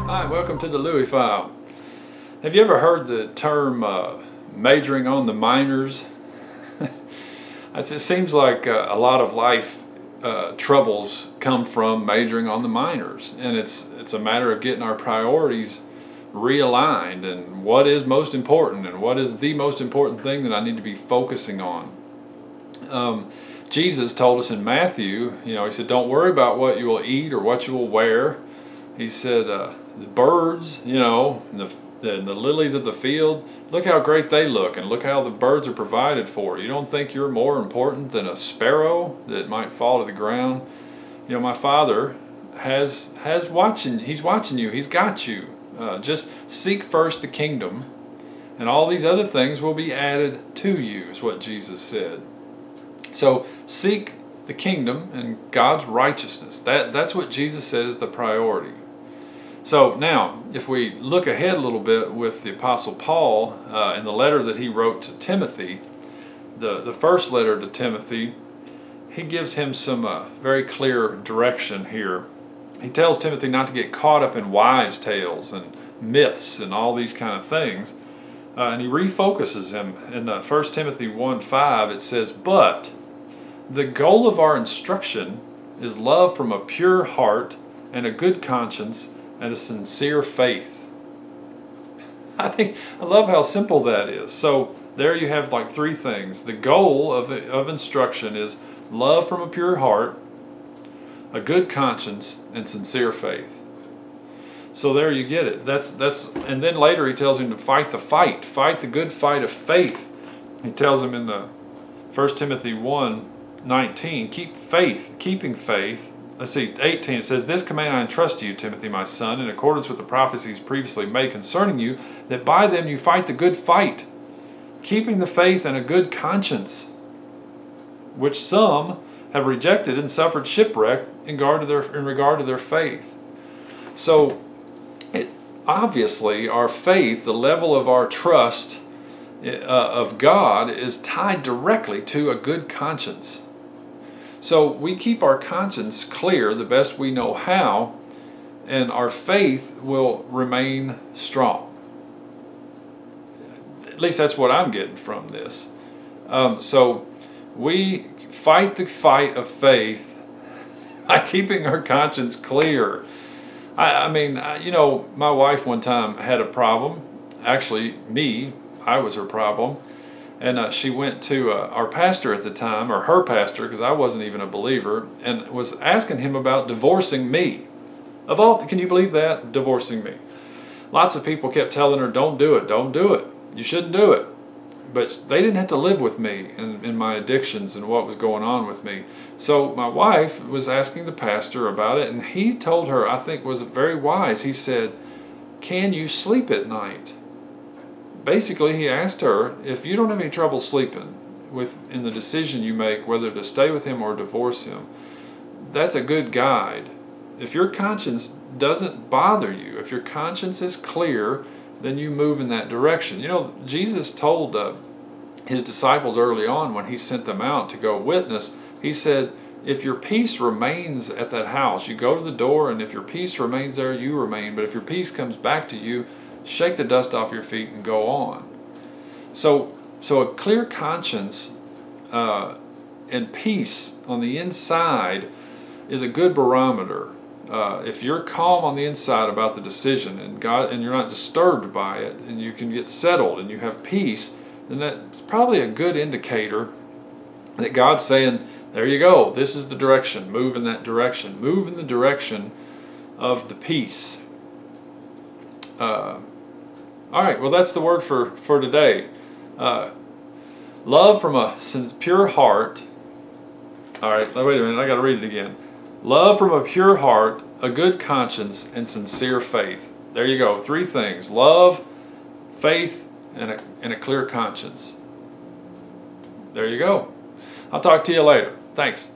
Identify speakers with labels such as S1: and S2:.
S1: Hi, welcome to the Louie File. Have you ever heard the term majoring on the minors? It seems like a lot of life troubles come from majoring on the minors, and it's a matter of getting our priorities realigned and what is most important and what is the most important thing that I need to be focusing on. Jesus told us in Matthew, he said, don't worry about what you will eat or what you will wear. He said, the birds, and the lilies of the field, look how great they look and look how the birds are provided for. You don't think you're more important than a sparrow that might fall to the ground? My Father he's watching you, He's got you. Just seek first the kingdom, and all these other things will be added to you, is what Jesus said. So seek the kingdom and God's righteousness. That's what Jesus said is the priority. So now, if we look ahead a little bit with the Apostle Paul in the letter that he wrote to Timothy, the first letter to Timothy, he gives him some very clear direction here. He tells Timothy not to get caught up in wives' tales and myths and all these kind of things. And he refocuses him. In 1 Timothy 1:5 it says, "But the goal of our instruction is love from a pure heart and a good conscience and a sincere faith." I love how simple that is. So there you have like three things. The goal of instruction is love from a pure heart, a good conscience, and sincere faith. So there you get it. And then later he tells him to fight the good fight of faith. He tells him in the 1 Timothy 1:19, keeping faith. Let's see, 18, it says, "This command I entrust to you, Timothy, my son, in accordance with the prophecies previously made concerning you, that by them you fight the good fight, keeping the faith and a good conscience, which some have rejected and suffered shipwreck in regard to their faith." So, obviously, our faith, the level of our trust of God, is tied directly to a good conscience. So we keep our conscience clear the best we know how, and our faith will remain strong. At least that's what I'm getting from this. So we fight the fight of faith by keeping our conscience clear. I mean, my wife one time had a problem. Actually, I was her problem. And she went to our pastor at the time, or her pastor, because I wasn't even a believer, and was asking him about divorcing me. Can you believe that? Divorcing me. Lots of people kept telling her, don't do it, don't do it. You shouldn't do it. But they didn't have to live with me in my addictions and what was going on with me. So my wife was asking the pastor about it, and he told her, I think was very wise, he said, "Can you sleep at night?" Basically, he asked her, if you don't have any trouble sleeping in the decision you make whether to stay with him or divorce him, that's a good guide. If your conscience doesn't bother you, if your conscience is clear, then you move in that direction. Jesus told his disciples early on when he sent them out to go witness, he said, if your peace remains at that house, you go to the door, and if your peace remains there, you remain. But if your peace comes back to you, shake the dust off your feet and go on. So a clear conscience and peace on the inside is a good barometer. If you're calm on the inside about the decision and you're not disturbed by it, and you can get settled and you have peace, then that's probably a good indicator that God's saying, there you go, this is the direction, move in that direction, move in the direction of the peace. All right, well, that's the word for today. Love from a pure heart. All right, wait a minute, I got to read it again. Love from a pure heart, a good conscience, and sincere faith. There you go, three things. Love, faith, and a clear conscience. There you go. I'll talk to you later. Thanks.